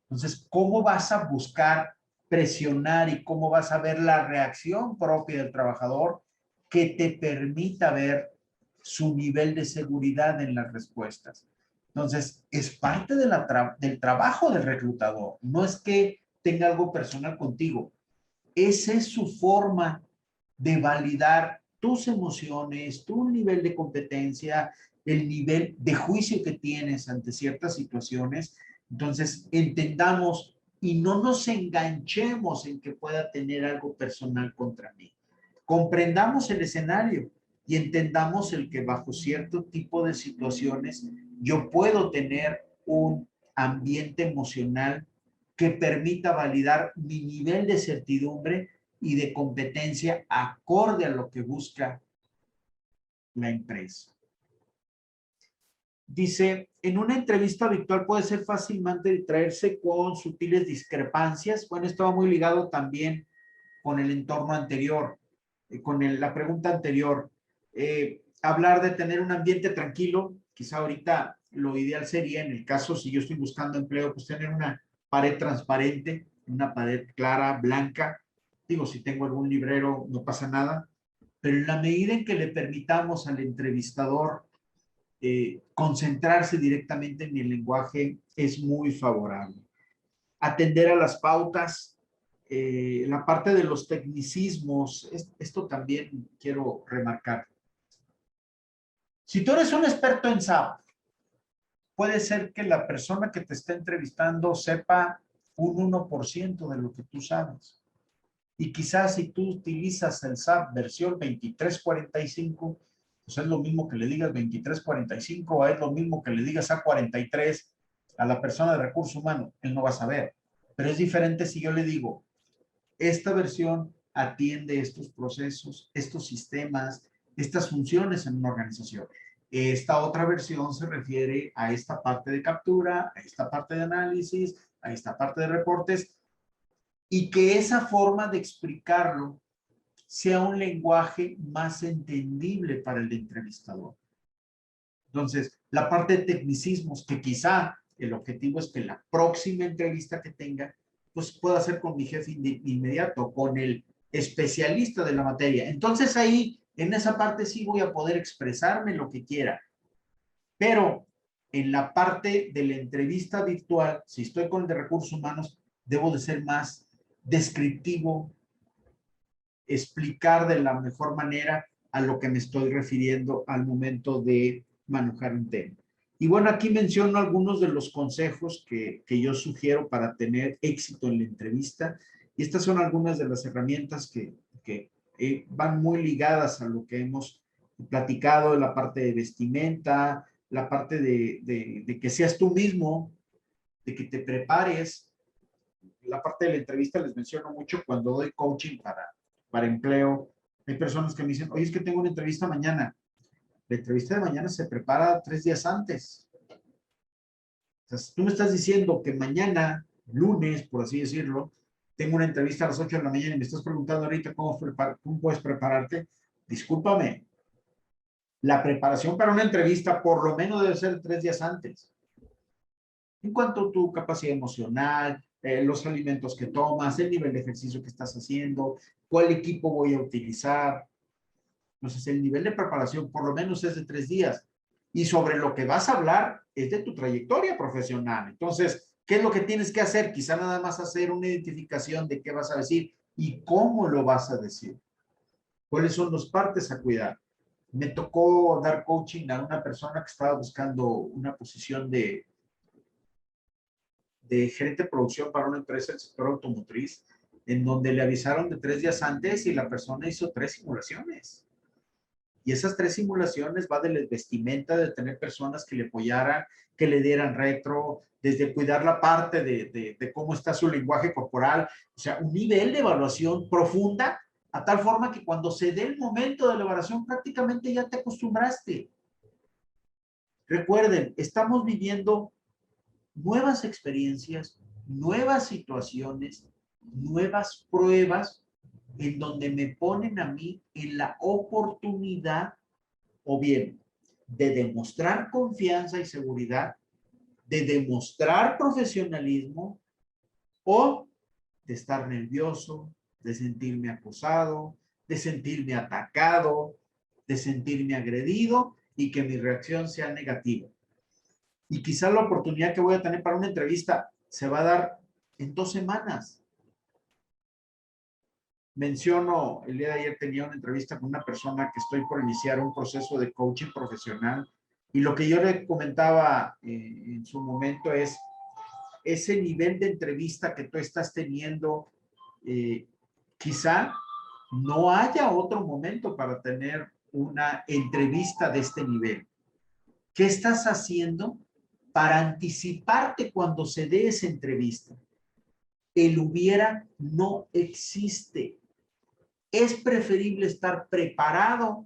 Entonces, ¿cómo vas a buscar presionar y cómo vas a ver la reacción propia del trabajador que te permita ver su nivel de seguridad en las respuestas? Entonces, es parte de del trabajo del reclutador. No es que tenga algo personal contigo. Esa es su forma de validar tus emociones, tu nivel de competencia, el nivel de juicio que tienes ante ciertas situaciones. Entonces, entendamos y no nos enganchemos en que pueda tener algo personal contra mí. Comprendamos el escenario y entendamos el que bajo cierto tipo de situaciones yo puedo tener un ambiente emocional que permita validar mi nivel de certidumbre y de competencia acorde a lo que busca la empresa. Dice, en una entrevista virtual puede ser fácilmente distraerse con sutiles discrepancias. Bueno, esto va muy ligado también con el entorno anterior, la pregunta anterior. Hablar de tener un ambiente tranquilo, quizá ahorita lo ideal sería, en el caso si yo estoy buscando empleo, pues tener una pared transparente, una pared clara, blanca. Digo, si tengo algún librero, no pasa nada. Pero en la medida en que le permitamos al entrevistador concentrarse directamente en el lenguaje, es muy favorable. Atender a las pautas, la parte de los tecnicismos, esto también quiero remarcar. Si tú eres un experto en SAP, puede ser que la persona que te está entrevistando sepa un 1% de lo que tú sabes. Y quizás si tú utilizas el SAP versión 2345, pues es lo mismo que le digas 2345 o es lo mismo que le digas A43 a la persona de recursos humanos. Él no va a saber. Pero es diferente si yo le digo, esta versión atiende estos procesos, estos sistemas, estas funciones en una organización. Esta otra versión se refiere a esta parte de captura, a esta parte de análisis, a esta parte de reportes, y que esa forma de explicarlo sea un lenguaje más entendible para el entrevistador. Entonces, la parte de tecnicismos, que quizá el objetivo es que la próxima entrevista que tenga, pues pueda ser con mi jefe inmediato, con el especialista de la materia. Entonces ahí, en esa parte sí voy a poder expresarme lo que quiera. Pero en la parte de la entrevista virtual, si estoy con el de recursos humanos, debo de ser más descriptivo, explicar de la mejor manera a lo que me estoy refiriendo al momento de manejar un tema. Y bueno, aquí menciono algunos de los consejos que yo sugiero para tener éxito en la entrevista. Y estas son algunas de las herramientas que van muy ligadas a lo que hemos platicado, la parte de vestimenta, la parte de que seas tú mismo, de que te prepares. La parte de la entrevista les menciono mucho cuando doy coaching para empleo. Hay personas que me dicen, oye, es que tengo una entrevista mañana. La entrevista de mañana se prepara 3 días antes. O sea, tú me estás diciendo que mañana, lunes, por así decirlo, tengo una entrevista a las 8 de la mañana y me estás preguntando ahorita cómo puedes prepararte. Discúlpame. La preparación para una entrevista por lo menos debe ser 3 días antes. En cuanto a tu capacidad emocional, los alimentos que tomas, el nivel de ejercicio que estás haciendo, cuál equipo voy a utilizar. Entonces, el nivel de preparación por lo menos es de 3 días. Y sobre lo que vas a hablar es de tu trayectoria profesional. Entonces, ¿qué es lo que tienes que hacer? Quizá nada más hacer una identificación de qué vas a decir y cómo lo vas a decir. ¿Cuáles son las partes a cuidar? Me tocó dar coaching a una persona que estaba buscando una posición de gerente de producción para una empresa del sector automotriz, en donde le avisaron de 3 días antes y la persona hizo 3 simulaciones. Y esas 3 simulaciones va de la vestimenta, de tener personas que le apoyaran, que le dieran retro, desde cuidar la parte de cómo está su lenguaje corporal, o sea, un nivel de evaluación profunda, a tal forma que cuando se dé el momento de la evaluación prácticamente ya te acostumbraste. Recuerden, estamos viviendo nuevas experiencias, nuevas situaciones, nuevas pruebas en donde me ponen a mí en la oportunidad o bien de demostrar confianza y seguridad, de demostrar profesionalismo o de estar nervioso, de sentirme acosado, de sentirme atacado, de sentirme agredido y que mi reacción sea negativa. Y quizá la oportunidad que voy a tener para una entrevista se va a dar en 2 semanas. Menciono, el día de ayer tenía una entrevista con una persona que estoy por iniciar un proceso de coaching profesional y lo que yo le comentaba en su momento es ese nivel de entrevista que tú estás teniendo, quizá no haya otro momento para tener una entrevista de este nivel. ¿Qué estás haciendo para anticiparte cuando se dé esa entrevista? El hubiera no existe. Es preferible estar preparado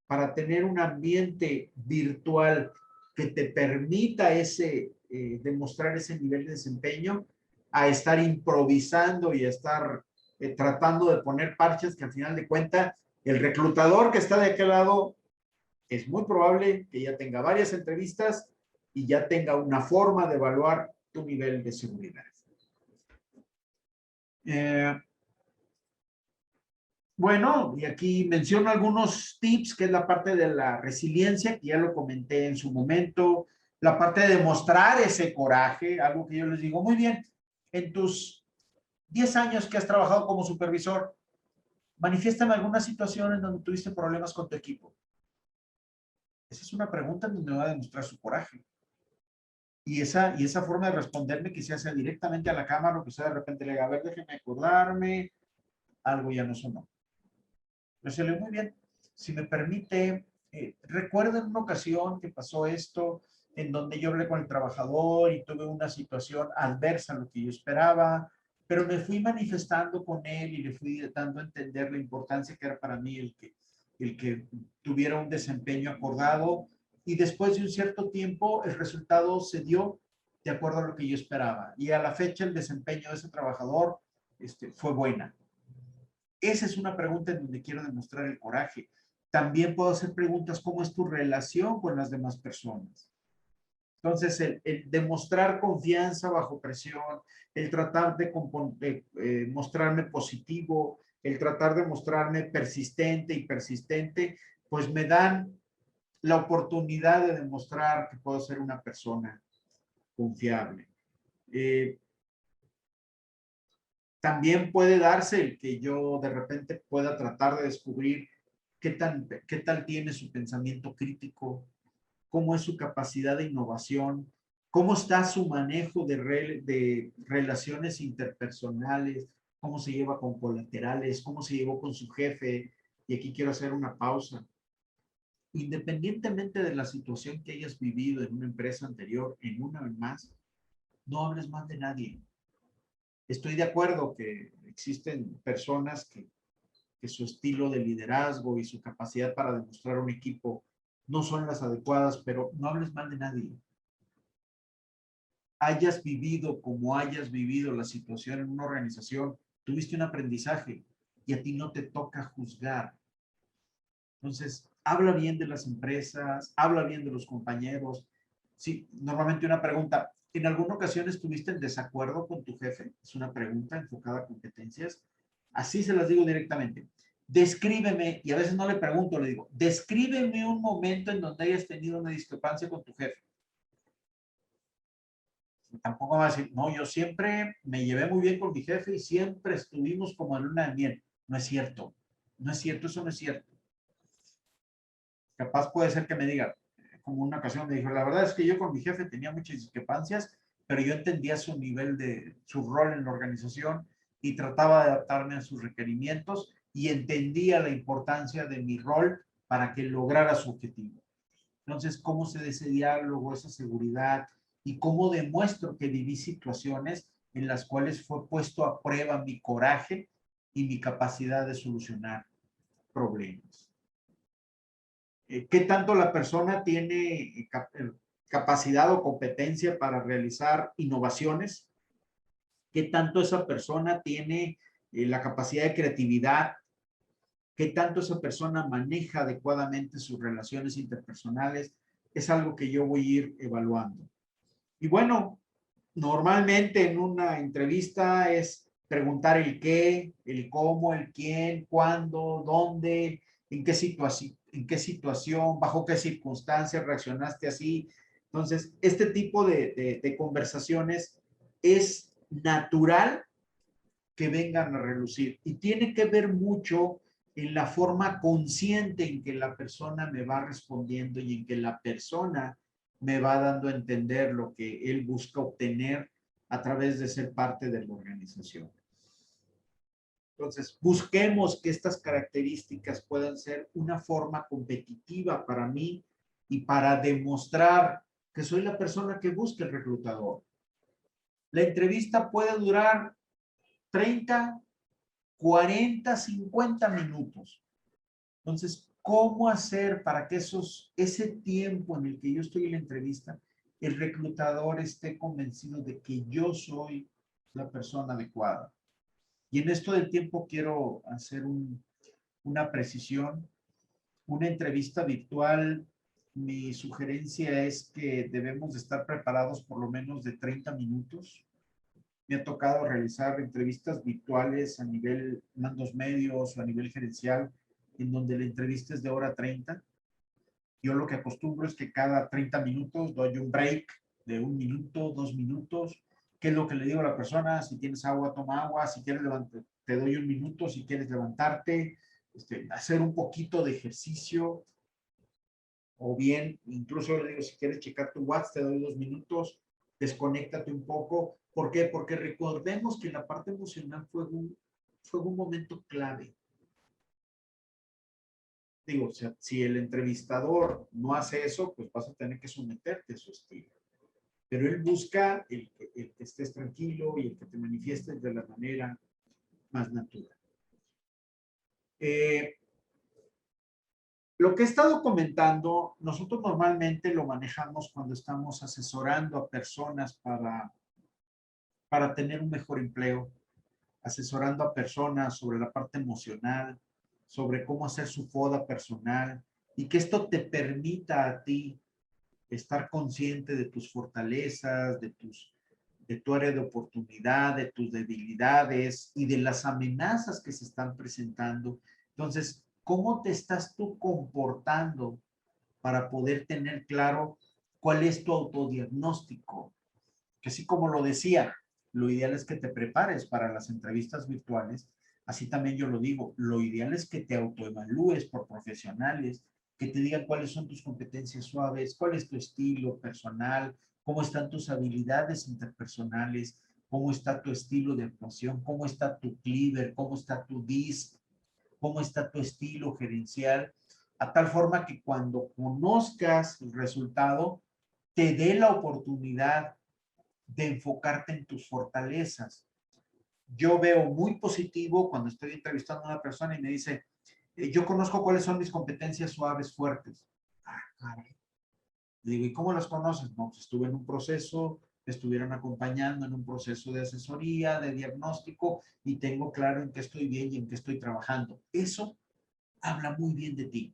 para tener un ambiente virtual que te permita demostrar ese nivel de desempeño, a estar improvisando y a estar tratando de poner parches que al final de cuentas el reclutador que está de aquel lado es muy probable que ya tenga varias entrevistas y ya tenga una forma de evaluar tu nivel de seguridad. Bueno, y aquí menciono algunos tips, que es la parte de la resiliencia, que ya lo comenté en su momento, la parte de demostrar ese coraje, algo que yo les digo, muy bien, en tus 10 años que has trabajado como supervisor, manifiéstame alguna situación en donde tuviste problemas con tu equipo. Esa es una pregunta en donde va a demostrar su coraje. Y esa forma de responderme quizás sea directamente a la cámara, o que sea de repente le diga, a ver, déjeme acordarme, algo ya no sonó. Me salió muy bien. Si me permite, recuerdo en una ocasión que pasó esto, en donde yo hablé con el trabajador y tuve una situación adversa a lo que yo esperaba, pero me fui manifestando con él y le fui dando a entender la importancia que era para mí el que tuviera un desempeño acordado, y después de un cierto tiempo el resultado se dio de acuerdo a lo que yo esperaba, y a la fecha el desempeño de ese trabajador fue buena. Esa es una pregunta en donde quiero demostrar el coraje. También puedo hacer preguntas: ¿cómo es tu relación con las demás personas? Entonces, el demostrar confianza bajo presión, el tratar de mostrarme positivo, el tratar de mostrarme persistente y persistente, pues me dan la oportunidad de demostrar que puedo ser una persona confiable. También puede darse el que yo de repente pueda tratar de descubrir qué tal tiene su pensamiento crítico, cómo es su capacidad de innovación, cómo está su manejo de relaciones interpersonales, cómo se lleva con colaterales, cómo se llevó con su jefe. Y aquí quiero hacer una pausa. Independientemente de la situación que hayas vivido en una empresa anterior, en una vez más, no hables más de nadie. Estoy de acuerdo que existen personas que su estilo de liderazgo y su capacidad para demostrar un equipo no son las adecuadas, pero no hables mal de nadie. Hayas vivido como hayas vivido la situación en una organización, tuviste un aprendizaje y a ti no te toca juzgar. Entonces, habla bien de las empresas, habla bien de los compañeros. Sí, normalmente una pregunta: ¿en alguna ocasión estuviste en desacuerdo con tu jefe? Es una pregunta enfocada a competencias. Así se las digo directamente. Descríbeme, y a veces no le pregunto, le digo, descríbeme un momento en donde hayas tenido una discrepancia con tu jefe. Tampoco va a decir, no, yo siempre me llevé muy bien con mi jefe y siempre estuvimos como en luna de miel. No es cierto. No es cierto, eso no es cierto. Capaz puede ser que me diga, como una ocasión me dijo, la verdad es que yo con mi jefe tenía muchas discrepancias, pero yo entendía su nivel su rol en la organización y trataba de adaptarme a sus requerimientos y entendía la importancia de mi rol para que lograra su objetivo. Entonces, ¿cómo se da ese diálogo, esa seguridad, y cómo demuestro que viví situaciones en las cuales fue puesto a prueba mi coraje y mi capacidad de solucionar problemas? ¿Qué tanto la persona tiene capacidad o competencia para realizar innovaciones? ¿Qué tanto esa persona tiene la capacidad de creatividad? ¿Qué tanto esa persona maneja adecuadamente sus relaciones interpersonales? Es algo que yo voy a ir evaluando. Y bueno, normalmente en una entrevista es preguntar el qué, el cómo, el quién, cuándo, dónde, en qué situación, bajo qué circunstancias reaccionaste así. Entonces, este tipo de conversaciones es natural que vengan a relucir, y tiene que ver mucho en la forma consciente en que la persona me va respondiendo y en que la persona me va dando a entender lo que él busca obtener a través de ser parte de la organización. Entonces, busquemos que estas características puedan ser una forma competitiva para mí y para demostrar que soy la persona que busca el reclutador. La entrevista puede durar 30, 40, 50 minutos. Entonces, ¿cómo hacer para que ese tiempo en el que yo estoy en la entrevista, el reclutador esté convencido de que yo soy la persona adecuada? Y en esto del tiempo quiero hacer una precisión. Una entrevista virtual, mi sugerencia es que debemos de estar preparados por lo menos de 30 minutos. Me ha tocado realizar entrevistas virtuales a nivel mandos medios o a nivel gerencial, en donde la entrevista es de hora 30. Yo lo que acostumbro es que cada 30 minutos doy un break de 1 minuto, 2 minutos. ¿Qué es lo que le digo a la persona? Si tienes agua, toma agua. Si quieres levantarte, te doy 1 minuto. Si quieres levantarte, hacer un poquito de ejercicio. O bien, incluso le digo, si quieres checar tu WhatsApp, te doy 2 minutos. Desconéctate un poco. ¿Por qué? Porque recordemos que la parte emocional fue un momento clave. Digo, o sea, si el entrevistador no hace eso, pues vas a tener que someterte a su estilo. Pero él busca el que estés tranquilo y el que te manifiestes de la manera más natural. Lo que he estado comentando, nosotros normalmente lo manejamos cuando estamos asesorando a personas para tener un mejor empleo, asesorando a personas sobre la parte emocional, sobre cómo hacer su poda personal y que esto te permita a ti estar consciente de tus fortalezas, de tu área de oportunidad, de tus debilidades y de las amenazas que se están presentando. Entonces, ¿cómo te estás tú comportando para poder tener claro cuál es tu autodiagnóstico? Que así como lo decía, lo ideal es que te prepares para las entrevistas virtuales. Así también yo lo digo, lo ideal es que te autoevalúes por profesionales, que te digan cuáles son tus competencias suaves, cuál es tu estilo personal, cómo están tus habilidades interpersonales, cómo está tu estilo de actuación, cómo está tu cleaver, cómo está tu disc, cómo está tu estilo gerencial, a tal forma que cuando conozcas el resultado, te dé la oportunidad de enfocarte en tus fortalezas. Yo veo muy positivo cuando estoy entrevistando a una persona y me dice, yo conozco cuáles son mis competencias suaves, fuertes. Ah, caray. Le digo, ¿y cómo las conoces? No, pues estuve en un proceso, me estuvieron acompañando en un proceso de asesoría, de diagnóstico, y tengo claro en qué estoy bien y en qué estoy trabajando. Eso habla muy bien de ti.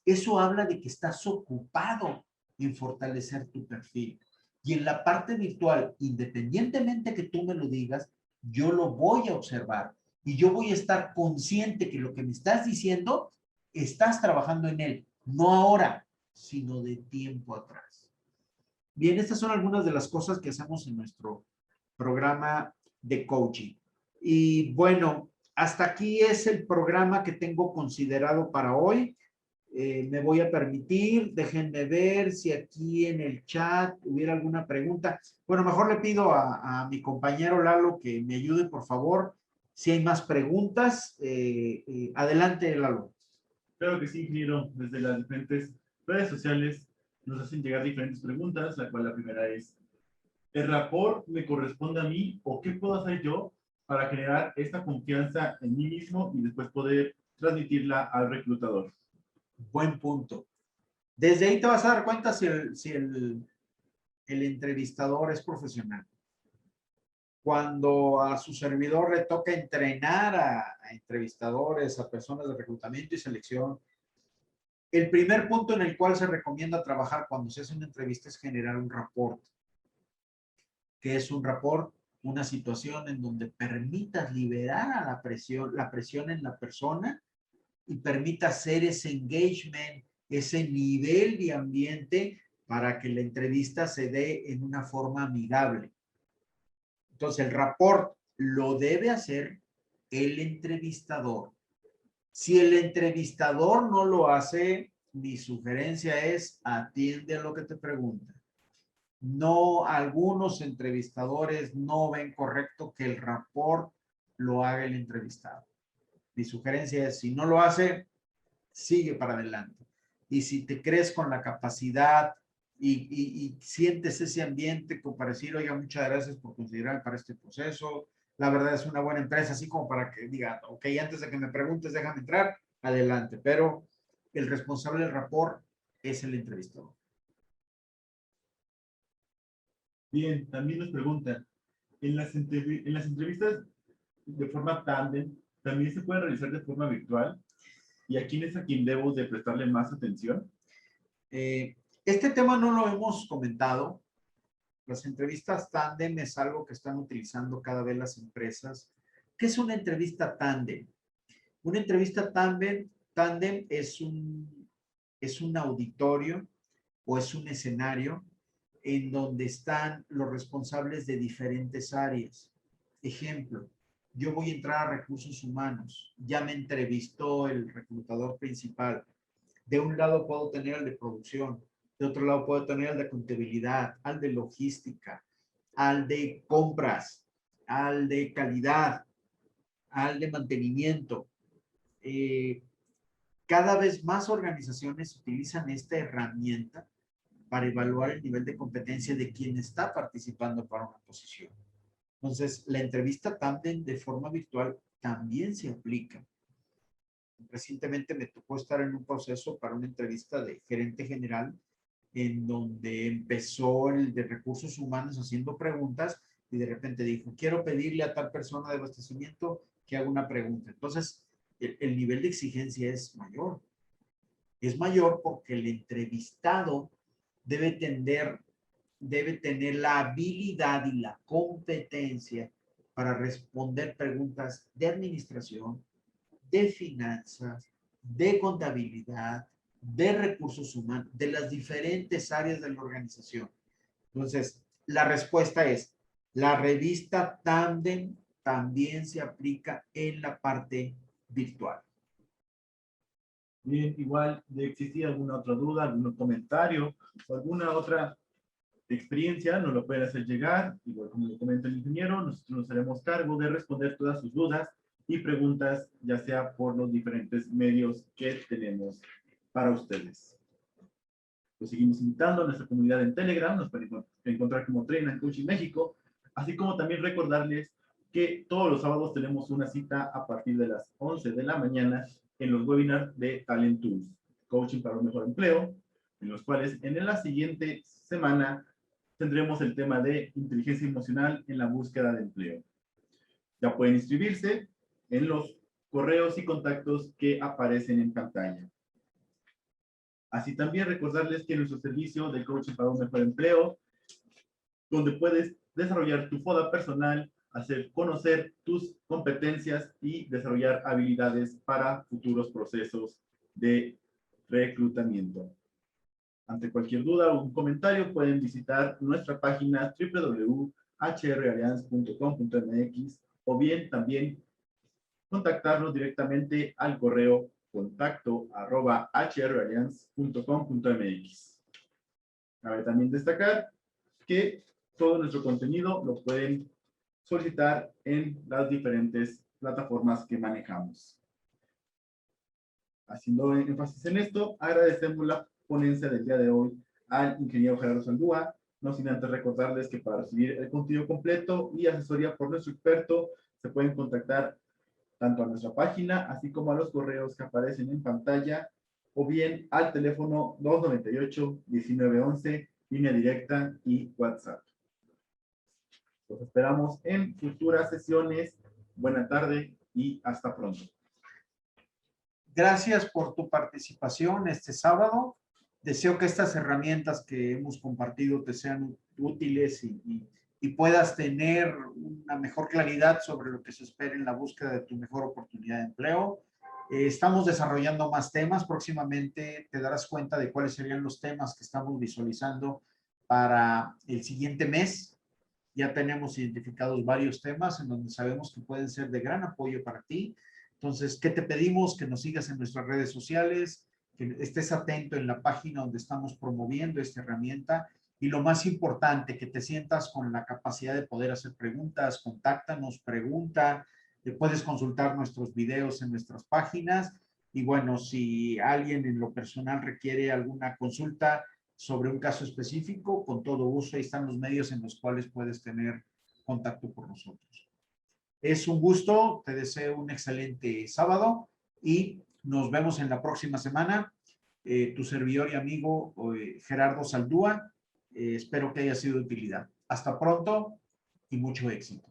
Eso habla de que estás ocupado en fortalecer tu perfil. Y en la parte virtual, independientemente que tú me lo digas, yo lo voy a observar y yo voy a estar consciente que lo que me estás diciendo, estás trabajando en él, no ahora, sino de tiempo atrás. Bien, estas son algunas de las cosas que hacemos en nuestro programa de coaching. Y bueno, hasta aquí es el programa que tengo considerado para hoy. Me voy a permitir, déjenme ver si aquí en el chat hubiera alguna pregunta. Bueno, mejor le pido a mi compañero Lalo que me ayude, por favor. Si hay más preguntas, adelante, Lalo. Claro que sí, ingeniero. Desde las diferentes redes sociales nos hacen llegar diferentes preguntas, la cual la primera es, ¿el rapport me corresponde a mí o qué puedo hacer yo para generar esta confianza en mí mismo y después poder transmitirla al reclutador? Buen punto. Desde ahí te vas a dar cuenta si el entrevistador es profesional. Cuando a su servidor le toca entrenar a entrevistadores, a personas de reclutamiento y selección, el primer punto en el cual se recomienda trabajar cuando se hace una entrevista es generar un rapport. ¿Qué es un rapport? Una situación en donde permitas liberar a la presión en la persona y permita hacer ese engagement, ese nivel de ambiente para que la entrevista se dé en una forma amigable. Entonces, el rapport lo debe hacer el entrevistador. Si el entrevistador no lo hace, mi sugerencia es atiende a lo que te preguntan. No, algunos entrevistadores no ven correcto que el rapport lo haga el entrevistado. Mi sugerencia es, si no lo hace, sigue para adelante. Y si te crees con la capacidad y sientes ese ambiente como para decir, oiga, muchas gracias por considerarme para este proceso, la verdad es una buena empresa, así como para que diga, ok, antes de que me preguntes, déjame entrar, adelante. Pero el responsable del rapport es el entrevistador. Bien, también nos preguntan, en las entrevistas de forma tándem, ¿también se puede realizar de forma virtual? ¿Y a quién es a quien debo de prestarle más atención? Este tema no lo hemos comentado. Las entrevistas tándem es algo que están utilizando cada vez las empresas. ¿Qué es una entrevista tándem? Una entrevista tándem es un auditorio o es un escenario en donde están los responsables de diferentes áreas. Ejemplo, yo voy a entrar a recursos humanos, ya me entrevistó el reclutador principal. De un lado puedo tener al de producción, de otro lado puedo tener al de contabilidad, al de logística, al de compras, al de calidad, al de mantenimiento. Cada vez más organizaciones utilizan esta herramienta para evaluar el nivel de competencia de quien está participando para una posición. Entonces, la entrevista también de forma virtual también se aplica. Recientemente me tocó estar en un proceso para una entrevista de gerente general en donde empezó el de recursos humanos haciendo preguntas y de repente dijo, quiero pedirle a tal persona de abastecimiento que haga una pregunta. Entonces, el nivel de exigencia es mayor. Es mayor porque el entrevistado debe tener la habilidad y la competencia para responder preguntas de administración, de finanzas, de contabilidad, de recursos humanos, de las diferentes áreas de la organización. Entonces, la respuesta es, la revista Tandem también se aplica en la parte virtual. Bien, igual, de existir alguna otra duda, algún comentario o alguna otra experiencia, nos lo pueden hacer llegar. Igual como lo comenta el ingeniero, nosotros nos haremos cargo de responder todas sus dudas y preguntas, ya sea por los diferentes medios que tenemos para ustedes. Los seguimos invitando a nuestra comunidad en Telegram, nos pueden encontrar como Train and Coaching México, así como también recordarles que todos los sábados tenemos una cita a partir de las 11 de la mañana en los webinars de Talent Tools, Coaching para un Mejor Empleo, en los cuales en la siguiente semana tendremos el tema de inteligencia emocional en la búsqueda de empleo. Ya pueden inscribirse en los correos y contactos que aparecen en pantalla. Así también recordarles que nuestro servicio de coaching para un mejor empleo, donde puedes desarrollar tu FODA personal, hacer conocer tus competencias y desarrollar habilidades para futuros procesos de reclutamiento. Ante cualquier duda o un comentario, pueden visitar nuestra página www.hralliance.com.mx o bien también contactarnos directamente al correo contacto@hralliance.com.mx. Cabe también destacar que todo nuestro contenido lo pueden solicitar en las diferentes plataformas que manejamos. Haciendo énfasis en esto, agradecemos la ponencia del día de hoy al ingeniero Gerardo Saldúa, no sin antes recordarles que para recibir el contenido completo y asesoría por nuestro experto, se pueden contactar tanto a nuestra página, así como a los correos que aparecen en pantalla, o bien al teléfono 298-1911, línea directa y WhatsApp. Los esperamos en futuras sesiones. Buena tarde y hasta pronto. Gracias por tu participación este sábado. Deseo que estas herramientas que hemos compartido te sean útiles y puedas tener una mejor claridad sobre lo que se espera en la búsqueda de tu mejor oportunidad de empleo. Estamos desarrollando más temas. Próximamente te darás cuenta de cuáles serían los temas que estamos visualizando para el siguiente mes. Ya tenemos identificados varios temas en donde sabemos que pueden ser de gran apoyo para ti. Entonces, ¿qué te pedimos? Que nos sigas en nuestras redes sociales, que estés atento en la página donde estamos promoviendo esta herramienta y lo más importante, que te sientas con la capacidad de poder hacer preguntas, contáctanos, pregunta, puedes consultar nuestros videos en nuestras páginas y bueno, si alguien en lo personal requiere alguna consulta sobre un caso específico, con todo gusto, ahí están los medios en los cuales puedes tener contacto con nosotros. Es un gusto, te deseo un excelente sábado y Nos vemos en la próxima semana. Tu servidor y amigo Gerardo Saldúa. Espero que haya sido de utilidad. Hasta pronto y mucho éxito.